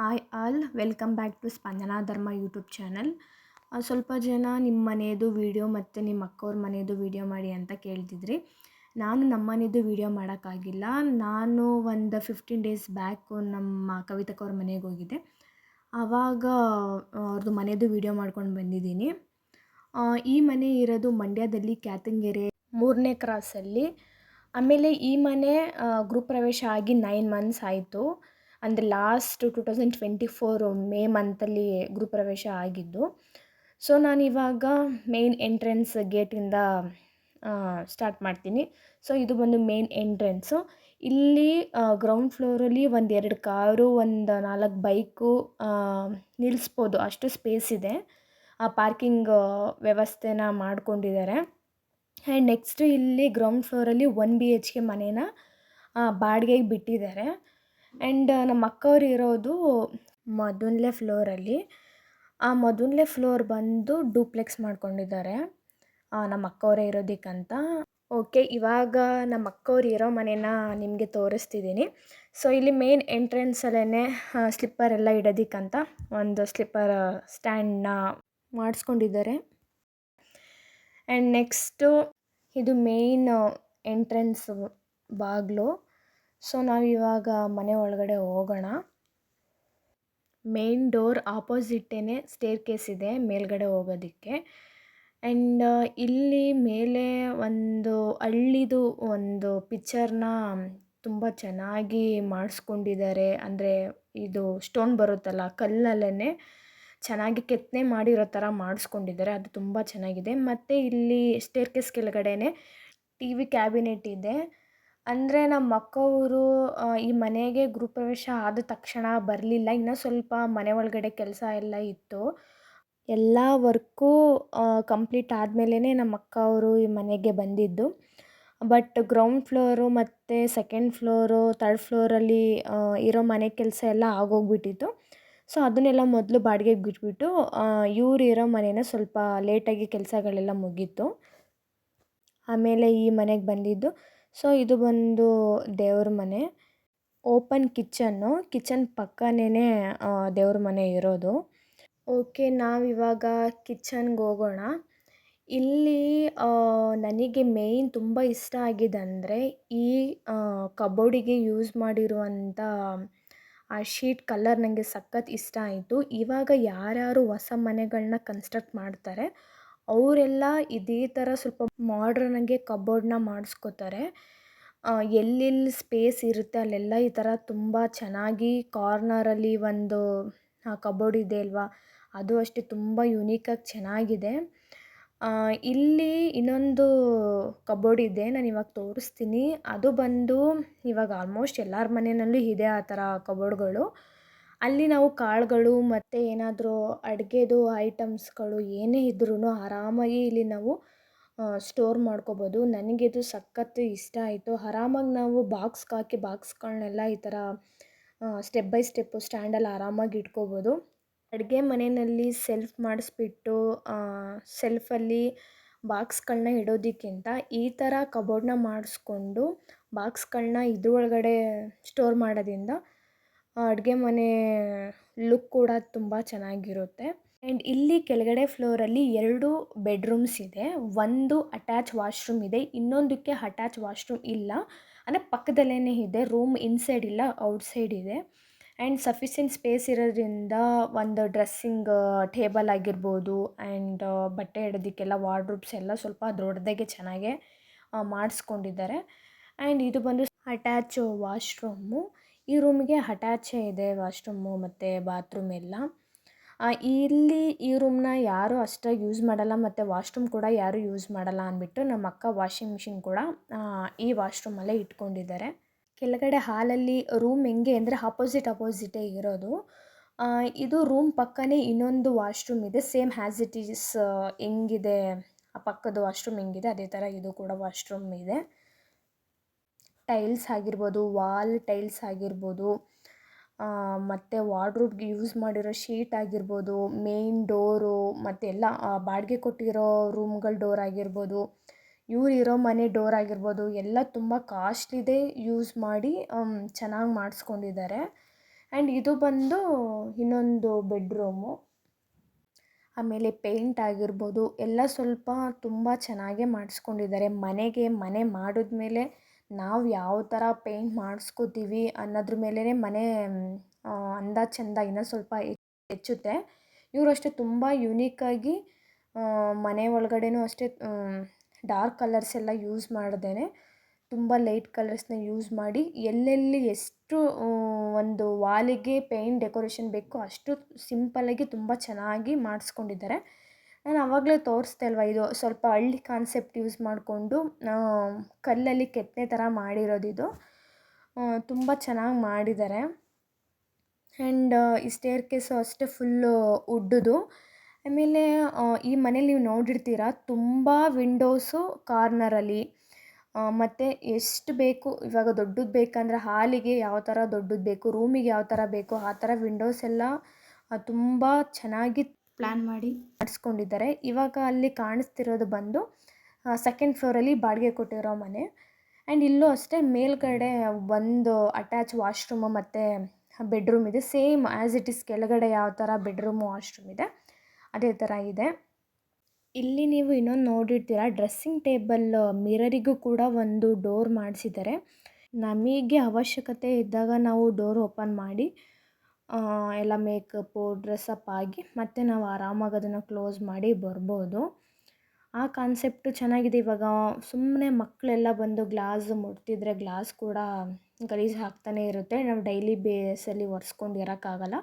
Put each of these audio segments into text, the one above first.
Hi all, welcome back to Spandana Dharma YouTube channel. ಸ್ವಲ್ಪ ಜನ ನಿಮ್ಮ ಮನೆಯದು ವೀಡಿಯೋ ಮತ್ತು ನಿಮ್ಮ ಅಕ್ಕವ್ರ ಮನೆಯದು ವೀಡಿಯೋ ಮಾಡಿ ಅಂತ ಕೇಳ್ತಿದ್ರಿ. ನಾನು ನಮ್ಮ ಮನೆಯದು ವೀಡಿಯೋ ಮಾಡೋಕ್ಕಾಗಿಲ್ಲ. ನಾನು ಒಂದು 15 ಡೇಸ್ ಬ್ಯಾಕು ನಮ್ಮ ಕವಿತಕ್ಕವ್ರ ಮನೆಗೆ ಹೋಗಿದ್ದೆ. ಆವಾಗ ಅವ್ರದ್ದು ಮನೆಯದು ವೀಡಿಯೋ ಮಾಡ್ಕೊಂಡು ಬಂದಿದ್ದೀನಿ. ಈ ಮನೆ ಇರೋದು ಮಂಡ್ಯದಲ್ಲಿ ಕ್ಯಾತಂಗೆರೆ 3ನೇ ಕ್ರಾಸಲ್ಲಿ. ಆಮೇಲೆ ಈ ಮನೆ ಗೃಹ ಪ್ರವೇಶ ಆಗಿ 9 ಮಂತ್ಸ್ ಆಯಿತು. ಅಂದರೆ ಲಾಸ್ಟ್ 2024 ಮೇ ಮಂತಲ್ಲಿ ಗೃಹಪ್ರವೇಶ ಆಗಿದ್ದು. ಸೊ ನಾನಿವಾಗ ಮೇನ್ ಎಂಟ್ರೆನ್ಸ್ ಗೇಟಿಂದ ಸ್ಟಾರ್ಟ್ ಮಾಡ್ತೀನಿ. ಸೊ ಇದು ಬಂದು ಮೇನ್ ಎಂಟ್ರೆನ್ಸು. ಇಲ್ಲಿ ಗ್ರೌಂಡ್ ಫ್ಲೋರಲ್ಲಿ 1-2 ಕಾರು, 4 ಬೈಕು ನಿಲ್ಲಿಸ್ಬೋದು, ಅಷ್ಟು ಸ್ಪೇಸ್ ಇದೆ. ಪಾರ್ಕಿಂಗ್ ವ್ಯವಸ್ಥೆನ ಮಾಡ್ಕೊಂಡಿದ್ದಾರೆ. ಆ್ಯಂಡ್ ನೆಕ್ಸ್ಟು ಇಲ್ಲಿ ಗ್ರೌಂಡ್ ಫ್ಲೋರಲ್ಲಿ 1 BHK ಮನೇನ ಬಾಡಿಗೆಗೆ ಬಿಟ್ಟಿದ್ದಾರೆ. ಆ್ಯಂಡ್ ನಮ್ಮ ಅಕ್ಕವ್ರು ಇರೋದು ಮೊದಲನೇ ಫ್ಲೋರಲ್ಲಿ. ಆ ಮೊದಲನೇ ಫ್ಲೋರ್ ಬಂದು ಡೂಪ್ಲೆಕ್ಸ್ ಮಾಡ್ಕೊಂಡಿದ್ದಾರೆ ನಮ್ಮ ಅಕ್ಕವರೇ ಇರೋದಕ್ಕಂತ. ಓಕೆ, ಇವಾಗ ನಮ್ಮ ಅಕ್ಕವ್ರು ಇರೋ ಮನೇನ ನಿಮಗೆ ತೋರಿಸ್ತಿದ್ದೀನಿ. ಸೊ ಇಲ್ಲಿ ಮೇನ್ ಎಂಟ್ರೆನ್ಸಲ್ಲೇ ಸ್ಲಿಪ್ಪರ್ ಎಲ್ಲ ಇಡೋದಕ್ಕಂತ ಒಂದು ಸ್ಲಿಪ್ಪರ್ ಸ್ಟ್ಯಾಂಡನ್ನ ಮಾಡಿಸ್ಕೊಂಡಿದ್ದಾರೆ. ಆ್ಯಂಡ್ ನೆಕ್ಸ್ಟು ಇದು ಮೇನ್ ಎಂಟ್ರೆನ್ಸ್ ಬಾಗಿಲು. ಸೊ ನಾವಿವಾಗ ಮನೆ ಒಳಗಡೆ ಹೋಗೋಣ. ಮೇನ್ ಡೋರ್ ಆಪೋಸಿಟ್ಟೇ ಸ್ಟೇರ್ ಕೇಸ್ ಇದೆ ಮೇಲ್ಗಡೆ ಹೋಗೋದಕ್ಕೆ. ಆ್ಯಂಡ್ ಇಲ್ಲಿ ಮೇಲೆ ಒಂದು ಹಳ್ಳಿದು ಒಂದು ಪಿಕ್ಚರ್ನ ತುಂಬ ಚೆನ್ನಾಗಿ ಮಾಡಿಸ್ಕೊಂಡಿದ್ದಾರೆ. ಅಂದರೆ ಇದು ಸ್ಟೋನ್ ಬರುತ್ತಲ್ಲ, ಕಲ್ಲಲ್ಲೇ ಚೆನ್ನಾಗಿ ಕೆತ್ತನೆ ಮಾಡಿರೋ ಥರ ಮಾಡಿಸ್ಕೊಂಡಿದ್ದಾರೆ. ಅದು ತುಂಬ ಚೆನ್ನಾಗಿದೆ. ಮತ್ತು ಇಲ್ಲಿ ಸ್ಟೇರ್ ಕೇಸ್ ಕೆಳಗಡೆನೇ TV ಕ್ಯಾಬಿನೆಟ್ ಇದೆ. ಅಂದರೆ ನಮ್ಮ ಅಕ್ಕವರು ಈ ಮನೆಗೆ ಗೃಹಪ್ರವೇಶ ಆದ ತಕ್ಷಣ ಬರಲಿಲ್ಲ. ಇನ್ನೂ ಸ್ವಲ್ಪ ಮನೆ ಒಳಗಡೆ ಕೆಲಸ ಎಲ್ಲ ಇತ್ತು. ಎಲ್ಲ ವರ್ಕು ಕಂಪ್ಲೀಟ್ ಆದಮೇಲೆ ನಮ್ಮ ಅಕ್ಕ ಅವರು ಈ ಮನೆಗೆ ಬಂದಿದ್ದು. ಬಟ್ ಗ್ರೌಂಡ್ ಫ್ಲೋರು ಮತ್ತು ಸೆಕೆಂಡ್ ಫ್ಲೋರು, ಥರ್ಡ್ ಫ್ಲೋರಲ್ಲಿ ಇರೋ ಮನೆ ಕೆಲಸ ಎಲ್ಲ ಆಗೋಗ್ಬಿಟ್ಟಿತ್ತು. ಸೊ ಅದನ್ನೆಲ್ಲ ಮೊದಲು ಬಾಡಿಗೆಗೆ ಬಿಟ್ಬಿಟ್ಟು ಇವ್ರು ಇರೋ ಮನೇನ ಸ್ವಲ್ಪ ಲೇಟಾಗಿ ಕೆಲಸಗಳೆಲ್ಲ ಮುಗೀತು. ಆಮೇಲೆ ಈ ಮನೆಗೆ ಬಂದಿದ್ದು. ಸೊ ಇದು ಬಂದು ದೇವ್ರ ಮನೆ. ಓಪನ್ ಕಿಚನ್ ಪಕ್ಕನೇ ದೇವ್ರ ಮನೆ ಇರೋದು. ಓಕೆ, ನಾವಿವಾಗ ಕಿಚನ್ಗೆ ಹೋಗೋಣ. ಇಲ್ಲಿ ನನಗೆ ಮೇಯ್ನ್ ತುಂಬ ಇಷ್ಟ ಆಗಿದ್ದಂದರೆ ಈ ಕಬೋರ್ಡಿಗೆ ಯೂಸ್ ಮಾಡಿರುವಂಥ ಆ ಶೀಟ್ ಕಲರ್ ನನಗೆ ಸಖತ್ ಇಷ್ಟ ಆಯಿತು. ಇವಾಗ ಯಾರ್ಯಾರು ಹೊಸ ಮನೆಗಳನ್ನ ಕನ್ಸ್ಟ್ರಕ್ಟ್ ಮಾಡ್ತಾರೆ ಅವರೆಲ್ಲ ಇದೇ ಥರ ಸ್ವಲ್ಪ ಮಾಡ್ರನ್ನಾಗೆ ಕಬೋರ್ಡ್ನ ಮಾಡಿಸ್ಕೋತಾರೆ. ಎಲ್ಲೆಲ್ಲಿ ಸ್ಪೇಸ್ ಇರುತ್ತೆ ಅಲ್ಲೆಲ್ಲ ಈ ಥರ ತುಂಬ ಚೆನ್ನಾಗಿ ಕಾರ್ನರಲ್ಲಿ ಒಂದು ಕಬೋರ್ಡ್ ಇದೆ ಅಲ್ವಾ, ಅದು ಅಷ್ಟೇ ತುಂಬ ಯುನೀಕಾಗಿ ಚೆನ್ನಾಗಿದೆ. ಇಲ್ಲಿ ಇನ್ನೊಂದು ಕಬೋರ್ಡ್ ಇದೆ, ನಾನು ಇವಾಗ ತೋರಿಸ್ತೀನಿ. ಅದು ಬಂದು ಇವಾಗ ಆಲ್ಮೋಸ್ಟ್ ಎಲ್ಲರ ಮನೆಯಲ್ಲೂ ಇದೆ ಆ ಥರ ಕಬೋರ್ಡ್ಗಳು. ಅಲ್ಲಿ ನಾವು ಕಾಳುಗಳು ಮತ್ತು ಏನಾದರೂ ಅಡುಗೆದು ಐಟಮ್ಸ್ಗಳು ಏನೇ ಇದ್ರೂ ಆರಾಮಾಗಿ ಇಲ್ಲಿ ನಾವು ಸ್ಟೋರ್ ಮಾಡ್ಕೋಬೋದು. ನನಗಿದು ಸಖತ್ತು ಇಷ್ಟ ಆಯಿತು. ಆರಾಮಾಗಿ ನಾವು ಬಾಕ್ಸ್ಗೆ ಹಾಕಿ ಬಾಕ್ಸ್ಗಳನ್ನೆಲ್ಲ ಈ ಥರ ಸ್ಟೆಪ್ ಬೈ ಸ್ಟೆಪ್ಪು ಸ್ಟ್ಯಾಂಡಲ್ಲಿ ಆರಾಮಾಗಿ ಇಟ್ಕೋಬೋದು. ಅಡುಗೆ ಮನೆಯಲ್ಲಿ ಸೆಲ್ಫ್ ಮಾಡಿಸ್ಬಿಟ್ಟು ಸೆಲ್ಫಲ್ಲಿ ಬಾಕ್ಸ್ಗಳನ್ನ ಇಡೋದಕ್ಕಿಂತ ಈ ಥರ ಕಬೋರ್ಡ್ನ ಮಾಡಿಸ್ಕೊಂಡು ಬಾಕ್ಸ್ಗಳನ್ನ ಇದ್ರೊಳಗಡೆ ಸ್ಟೋರ್ ಮಾಡೋದ್ರಿಂದ ಅಡುಗೆ ಮನೆ ಲುಕ್ ಕೂಡ ತುಂಬ ಚೆನ್ನಾಗಿರುತ್ತೆ. ಆ್ಯಂಡ್ ಇಲ್ಲಿ ಕೆಳಗಡೆ ಫ್ಲೋರಲ್ಲಿ 2 ಬೆಡ್ರೂಮ್ಸ್ ಇದೆ. ಒಂದು ಅಟ್ಯಾಚ್ ವಾಶ್ರೂಮ್ ಇದೆ, ಇನ್ನೊಂದಕ್ಕೆ ಅಟ್ಯಾಚ್ ವಾಶ್ರೂಮ್ ಇಲ್ಲ. ಅಂದರೆ ಪಕ್ಕದಲ್ಲೇ ಇದೆ. ರೂಮ್ ಇನ್ಸೈಡ್ ಇಲ್ಲ, ಔಟ್ಸೈಡ್ ಇದೆ. ಆ್ಯಂಡ್ ಸಫಿಷಿಯೆಂಟ್ ಸ್ಪೇಸ್ ಇರೋದ್ರಿಂದ ಒಂದು ಡ್ರೆಸ್ಸಿಂಗ್ ಟೇಬಲ್ ಆಗಿರ್ಬೋದು ಆ್ಯಂಡ್ ಬಟ್ಟೆ ಇಡೋದಕ್ಕೆಲ್ಲ ವಾರ್ಡ್ರೋಬ್ಸ್ ಎಲ್ಲ ಸ್ವಲ್ಪ ದೊಡ್ಡದಾಗೆ ಚೆನ್ನಾಗೆ ಮಾಡಿಸ್ಕೊಂಡಿದ್ದಾರೆ. ಆ್ಯಂಡ್ ಇದು ಬಂದು ಅಟ್ಯಾಚ್ ವಾಶ್ರೂಮು. ಈ ರೂಮಿಗೆ ಅಟ್ಯಾಚೇ ಇದೆ ವಾಶ್ರೂಮು ಮತ್ತು ಬಾತ್ರೂಮ್ ಎಲ್ಲ. ಇಲ್ಲಿ ಈ ರೂಮ್ನ ಯಾರೂ ಅಷ್ಟಾಗಿ ಯೂಸ್ ಮಾಡಲ್ಲ ಮತ್ತು ವಾಶ್ರೂಮ್ ಕೂಡ ಯಾರೂ ಯೂಸ್ ಮಾಡಲ್ಲ ಅಂದ್ಬಿಟ್ಟು ನಮ್ಮ ಅಕ್ಕ ವಾಷಿಂಗ್ ಮಿಷಿನ್ ಕೂಡ ಈ ವಾಶ್ರೂಮಲ್ಲೇ ಇಟ್ಕೊಂಡಿದ್ದಾರೆ. ಕೆಳಗಡೆ ಹಾಲಲ್ಲಿ ರೂಮ್ ಹೆಂಗೆ ಅಂದರೆ ಅಪೋಸಿಟೇ ಇರೋದು. ಇದು ರೂಮ್ ಪಕ್ಕನೇ ಇನ್ನೊಂದು ವಾಶ್ರೂಮ್ ಇದೆ. ಸೇಮ್ ಆ್ಯಸ್ ಇಟ್ ಈಸ್ ಹೆಂಗಿದೆ ಆ ಪಕ್ಕದ ವಾಶ್ರೂಮ್ ಹೆಂಗಿದೆ ಅದೇ ಥರ ಇದು ಕೂಡ ವಾಶ್ರೂಮ್ ಇದೆ. ಟೈಲ್ಸ್ ಆಗಿರ್ಬೋದು, ವಾಲ್ ಟೈಲ್ಸ್ ಆಗಿರ್ಬೋದು, ಮತ್ತು ವಾರ್ಡ್ರೋಬ್ಗೆ ಯೂಸ್ ಮಾಡಿರೋ ಶೀಟ್ ಆಗಿರ್ಬೋದು, ಮೇನ್ ಡೋರು ಮತ್ತು ಎಲ್ಲ ಬಾಡಿಗೆ ಕೊಟ್ಟಿರೋ ರೂಮ್ಗಳ ಡೋರ್ ಆಗಿರ್ಬೋದು, ಇವ್ರು ಇರೋ ಮನೆ ಡೋರ್ ಆಗಿರ್ಬೋದು, ಎಲ್ಲ ತುಂಬ ಕಾಸ್ಟ್ಲಿದೇ ಯೂಸ್ ಮಾಡಿ ಚೆನ್ನಾಗಿ ಮಾಡಿಸ್ಕೊಂಡಿದ್ದಾರೆ. ಆ್ಯಂಡ್ ಇದು ಬಂದು ಇನ್ನೊಂದು ಬೆಡ್ರೂಮು. ಆಮೇಲೆ ಪೇಂಟ್ ಆಗಿರ್ಬೋದು ಎಲ್ಲ ಸ್ವಲ್ಪ ತುಂಬ ಚೆನ್ನಾಗೇ ಮಾಡಿಸ್ಕೊಂಡಿದ್ದಾರೆ. ಮನೆ ಮಾಡಿದ್ಮೇಲೆ ನಾವು ಯಾವ ಥರ ಪೇಂಟ್ ಮಾಡಿಸ್ಕೋತೀವಿ ಅನ್ನೋದ್ರ ಮೇಲೇ ಮನೆ ಅಂದ ಚಂದ ಇನ್ನೂ ಸ್ವಲ್ಪ ಹೆಚ್ಚುತ್ತೆ. ಇವರು ಅಷ್ಟೇ ತುಂಬ ಯುನೀಕಾಗಿ ಮನೆ ಒಳಗಡೆನೂ ಅಷ್ಟೇ ಡಾರ್ಕ್ ಕಲರ್ಸ್ ಎಲ್ಲ ಯೂಸ್ ಮಾಡ್ದೇ ತುಂಬ ಲೈಟ್ ಕಲರ್ಸ್ನ ಯೂಸ್ ಮಾಡಿ ಎಲ್ಲೆಲ್ಲಿ ಎಷ್ಟು ಒಂದು ವಾಲಿಗೆ ಪೇಂಟ್ ಡೆಕೋರೇಷನ್ ಬೇಕೋ ಅಷ್ಟು ಸಿಂಪಲ್ಲಾಗಿ ತುಂಬ ಚೆನ್ನಾಗಿ ಮಾಡಿಸ್ಕೊಂಡಿದ್ದಾರೆ. ನಾನು ಆವಾಗಲೇ ತೋರಿಸ್ದೆ ಅಲ್ವಾ, ಇದು ಸ್ವಲ್ಪ ಹಳ್ಳಿ ಕಾನ್ಸೆಪ್ಟ್ ಯೂಸ್ ಮಾಡಿಕೊಂಡು ಕಲ್ಲಲ್ಲಿ ಕೆತ್ತನೆ ಥರ ಮಾಡಿರೋದಿದು. ತುಂಬ ಚೆನ್ನಾಗಿ ಮಾಡಿದ್ದಾರೆ. ಆ್ಯಂಡ್ ಈ ಸ್ಟೇರ್ ಕೇಸು ಅಷ್ಟೇ ಫುಲ್ಲು ವುಡ್ಡುದು. ಆಮೇಲೆ ಈ ಮನೇಲಿ ನೀವು ನೋಡಿರ್ತೀರ ತುಂಬ ವಿಂಡೋಸು ಕಾರ್ನರಲ್ಲಿ. ಮತ್ತು ಎಷ್ಟು ಬೇಕು, ಇವಾಗ ದೊಡ್ಡದು ಬೇಕಂದ್ರೆ ಹಾಲಿಗೆ ಯಾವ ಥರ ದೊಡ್ಡದು ಬೇಕು, ರೂಮಿಗೆ ಯಾವ ಥರ ಬೇಕು ಆ ಥರ ವಿಂಡೋಸ್ ಎಲ್ಲ ತುಂಬ ಚೆನ್ನಾಗಿ ಪ್ಲ್ಯಾನ್ ಮಾಡಿ ಮಾಡಿಸ್ಕೊಂಡಿದ್ದಾರೆ. ಇವಾಗ ಅಲ್ಲಿ ಕಾಣಿಸ್ತಿರೋದು ಬಂದು ಸೆಕೆಂಡ್ ಫ್ಲೋರಲ್ಲಿ ಬಾಡಿಗೆ ಕೊಟ್ಟಿರೋ ಮನೆ. ಆ್ಯಂಡ್ ಇಲ್ಲೂ ಅಷ್ಟೇ ಮೇಲ್ಗಡೆ ಒಂದು ಅಟ್ಯಾಚ್ ವಾಶ್ರೂಮು ಮತ್ತು ಬೆಡ್ರೂಮ್ ಇದೆ. ಸೇಮ್ ಆ್ಯಸ್ ಇಟ್ ಈಸ್ ಕೆಳಗಡೆ ಯಾವ ಥರ ಬೆಡ್ರೂಮು ವಾಶ್ರೂಮ್ ಇದೆ ಅದೇ ಥರ ಇದೆ. ಇಲ್ಲಿ ನೀವು ಇನ್ನೊಂದು ನೋಡಿರ್ತೀರ, ಡ್ರೆಸ್ಸಿಂಗ್ ಟೇಬಲ್ ಮಿರರಿಗೂ ಕೂಡ ಒಂದು ಡೋರ್ ಮಾಡಿಸಿದ್ದಾರೆ. ನಮಗೆ ಅವಶ್ಯಕತೆ ಇದ್ದಾಗ ನಾವು ಡೋರ್ ಓಪನ್ ಮಾಡಿ ಎಲ್ಲ ಮೇಕಪ್ಪು ಡ್ರೆಸ್ಸಪ್ ಆಗಿ ಮತ್ತೆ ನಾವು ಆರಾಮಾಗಿ ಅದನ್ನು ಕ್ಲೋಸ್ ಮಾಡಿ ಬರ್ಬೋದು. ಆ ಕಾನ್ಸೆಪ್ಟು ಚೆನ್ನಾಗಿದೆ. ಇವಾಗ ಸುಮ್ಮನೆ ಮಕ್ಕಳೆಲ್ಲ ಬಂದು ಗ್ಲಾಸ್ ಮುಟ್ತಿದ್ರೆ ಗ್ಲಾಸ್ ಕೂಡ ಗಲೀಜು ಹಾಕ್ತಾನೆ ಇರುತ್ತೆ. ನಾವು ಡೈಲಿ ಬೇಸಲ್ಲಿ ಒರೆಸ್ಕೊಂಡು ಇರೋಕ್ಕಾಗಲ್ಲ.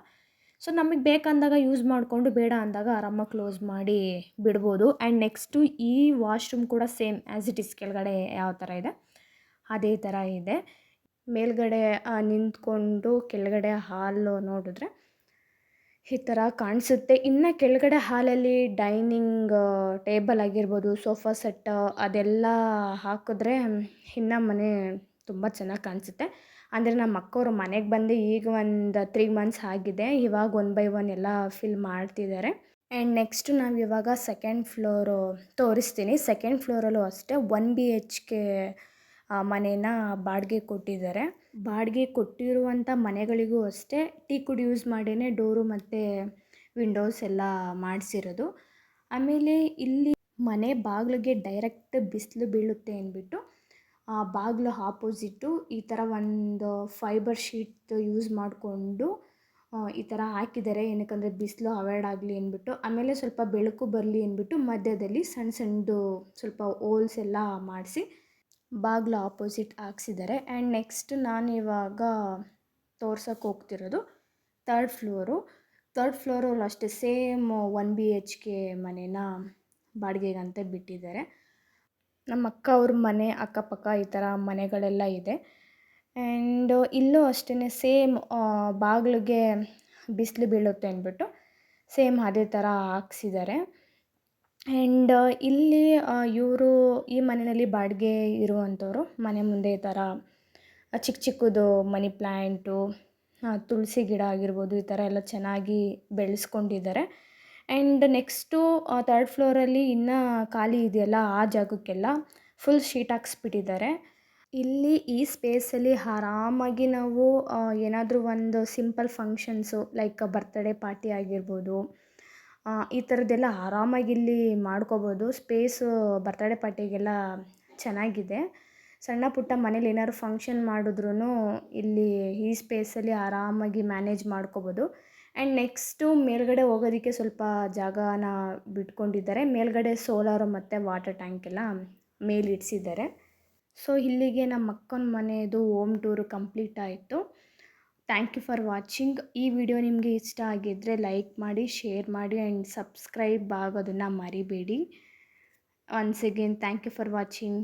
ಸೊ ನಮಗೆ ಬೇಕಂದಾಗ ಯೂಸ್ ಮಾಡಿಕೊಂಡು ಬೇಡ ಅಂದಾಗ ಆರಾಮಾಗಿ ಕ್ಲೋಸ್ ಮಾಡಿ ಬಿಡ್ಬೋದು. ಆ್ಯಂಡ್ ನೆಕ್ಸ್ಟು ಈ ವಾಶ್ರೂಮ್ ಕೂಡ ಸೇಮ್ ಆ್ಯಸ್ ಇಟ್ ಈಸ್ ಕೆಳಗಡೆ ಯಾವ ಥರ ಇದೆ ಅದೇ ಥರ ಇದೆ. ಮೇಲ್ಗಡೆ ನಿಂತ್ಕೊಂಡು ಕೆಳಗಡೆ ಹಾಲು ನೋಡಿದ್ರೆ ಈ ಥರ ಕಾಣಿಸುತ್ತೆ. ಇನ್ನು ಕೆಳಗಡೆ ಹಾಲಲ್ಲಿ ಡೈನಿಂಗ್ ಟೇಬಲ್ ಆಗಿರ್ಬೋದು, ಸೋಫಾ ಸೆಟ್ ಅದೆಲ್ಲ ಹಾಕಿದ್ರೆ ಇನ್ನು ಮನೆ ತುಂಬ ಚೆನ್ನಾಗಿ ಕಾಣಿಸುತ್ತೆ. ಅಂದರೆ ನಮ್ಮ ಅಕ್ಕವ್ರು ಮನೆಗೆ ಬಂದು ಈಗ ಒಂದು 3 ಮಂತ್ಸ್ ಆಗಿದೆ. ಇವಾಗ 1 ಬೈ 1 ಎಲ್ಲ ಫಿಲ್ ಮಾಡ್ತಿದ್ದಾರೆ. ಆ್ಯಂಡ್ ನೆಕ್ಸ್ಟು ನಾವು ಇವಾಗ ಸೆಕೆಂಡ್ ಫ್ಲೋರು ತೋರಿಸ್ತೀನಿ. ಸೆಕೆಂಡ್ ಫ್ಲೋರಲ್ಲೂ ಅಷ್ಟೇ 1 BHK ಮನೇನ ಬಾಡಿಗೆ ಕೊಟ್ಟಿದ್ದಾರೆ. ಬಾಡಿಗೆ ಕೊಟ್ಟಿರುವಂಥ ಮನೆಗಳಿಗೂ ಅಷ್ಟೇ ಟೀಕುಡ್ ಯೂಸ್ ಮಾಡಿಯೇ ಡೋರು ಮತ್ತು ವಿಂಡೋಸ್ ಎಲ್ಲ ಮಾಡಿಸಿರೋದು. ಆಮೇಲೆ ಇಲ್ಲಿ ಮನೆ ಬಾಗಿಲಿಗೆ ಡೈರೆಕ್ಟ್ ಬಿಸಿಲು ಬೀಳುತ್ತೆ ಅಂದ್ಬಿಟ್ಟು ಬಾಗಿಲು ಆಪೋಸಿಟ್ಟು ಈ ಥರ ಒಂದು ಫೈಬರ್ ಶೀಟ್ ಯೂಸ್ ಮಾಡಿಕೊಂಡು ಈ ಥರ ಹಾಕಿದ್ದಾರೆ. ಏನಕ್ಕಂದರೆ ಬಿಸಿಲು ಅವಾಯ್ಡ್ ಆಗಲಿ ಅಂದ್ಬಿಟ್ಟು. ಆಮೇಲೆ ಸ್ವಲ್ಪ ಬೆಳಕು ಬರಲಿ ಅಂದ್ಬಿಟ್ಟು ಮಧ್ಯದಲ್ಲಿ ಸಣ್ಣ ಸಣ್ಣದು ಸ್ವಲ್ಪ ಹೋಲ್ಸ್ ಎಲ್ಲ ಮಾಡಿಸಿ ಬಾಗಿಲು ಆಪೋಸಿಟ್ ಹಾಕ್ಸಿದ್ದಾರೆ. ಆ್ಯಂಡ್ ನೆಕ್ಸ್ಟ್ ನಾನು ಇವಾಗ ತೋರ್ಸೋಕ್ಕೆ ಹೋಗ್ತಿರೋದು ಥರ್ಡ್ ಫ್ಲೋರಲ್ಲಿ ಅಷ್ಟೇ ಸೇಮ್ 1 BHK ಮನೇನ ಬಾಡಿಗೆಗಂತ ಬಿಟ್ಟಿದ್ದಾರೆ. ನಮ್ಮ ಅಕ್ಕ ಅವ್ರ ಮನೆ ಅಕ್ಕಪಕ್ಕ ಈ ಥರ ಮನೆಗಳೆಲ್ಲ ಇದೆ. ಆ್ಯಂಡ್ ಇಲ್ಲೂ ಅಷ್ಟೇ ಸೇಮ್ ಬಾಗಿಲಿಗೆ ಬಿಸಿಲು ಬೀಳುತ್ತೆ ಅಂದ್ಬಿಟ್ಟು ಸೇಮ್ ಅದೇ ಥರ ಹಾಕ್ಸಿದ್ದಾರೆ. ಆ್ಯಂಡ್ ಇಲ್ಲಿ ಇವರು ಈ ಮನೆಯಲ್ಲಿ ಬಾಡಿಗೆ ಇರುವಂಥವ್ರು ಮನೆ ಮುಂದೆ ಈ ಥರ ಚಿಕ್ಕ ಚಿಕ್ಕದು ಮನಿ ಪ್ಲ್ಯಾಂಟು, ತುಳಸಿ ಗಿಡ ಆಗಿರ್ಬೋದು ಈ ಥರ ಎಲ್ಲ ಚೆನ್ನಾಗಿ ಬೆಳೆಸ್ಕೊಂಡಿದ್ದಾರೆ. ಆ್ಯಂಡ್ ನೆಕ್ಸ್ಟು ಥರ್ಡ್ ಫ್ಲೋರಲ್ಲಿ ಇನ್ನೂ ಖಾಲಿ ಇದೆಯಲ್ಲ ಆ ಜಾಗಕ್ಕೆಲ್ಲ ಫುಲ್ ಶೀಟ್ ಹಾಕ್ಸ್ಬಿಟ್ಟಿದ್ದಾರೆ. ಇಲ್ಲಿ ಈ ಸ್ಪೇಸಲ್ಲಿ ಆರಾಮಾಗಿ ನಾವು ಏನಾದರೂ ಒಂದು simple functions like birthday party ಆಗಿರ್ಬೋದು ಈ ಥರದ್ದೆಲ್ಲ ಆರಾಮಾಗಿ ಇಲ್ಲಿ ಮಾಡ್ಕೋಬೋದು. ಸ್ಪೇಸು ಬರ್ತ್ಡೇ ಪಾರ್ಟಿಗೆಲ್ಲ ಚೆನ್ನಾಗಿದೆ. ಸಣ್ಣ ಪುಟ್ಟ ಮನೇಲಿ ಏನಾದ್ರು ಫಂಕ್ಷನ್ ಮಾಡಿದ್ರೂ ಇಲ್ಲಿ ಈ ಸ್ಪೇಸಲ್ಲಿ ಆರಾಮಾಗಿ ಮ್ಯಾನೇಜ್ ಮಾಡ್ಕೋಬೋದು. ಆ್ಯಂಡ್ ನೆಕ್ಸ್ಟು ಮೇಲ್ಗಡೆ ಹೋಗೋದಕ್ಕೆ ಸ್ವಲ್ಪ ಜಾಗನ ಬಿಟ್ಕೊಂಡಿದ್ದಾರೆ. ಮೇಲ್ಗಡೆ ಸೋಲಾರು ಮತ್ತು ವಾಟರ್ ಟ್ಯಾಂಕ್ ಎಲ್ಲ ಮೇಲೆ ಇಡಿಸಿದ್ದಾರೆ. ಸೊ ಇಲ್ಲಿಗೆ ನಮ್ಮ ಅಕ್ಕನ ಮನೆಯದು ಹೋಮ್ ಟೂರು ಕಂಪ್ಲೀಟ್ ಆಯಿತು. Thank you for watching. ಈ ವಿಡಿಯೋ ನಿಮಗೆ ಇಷ್ಟ ಆಗಿದ್ದರೆ ಲೈಕ್ ಮಾಡಿ, ಶೇರ್ ಮಾಡಿ ಆ್ಯಂಡ್ ಸಬ್ಸ್ಕ್ರೈಬ್ ಆಗೋದನ್ನು ಮರಿಬೇಡಿ. Once again thank you for watching.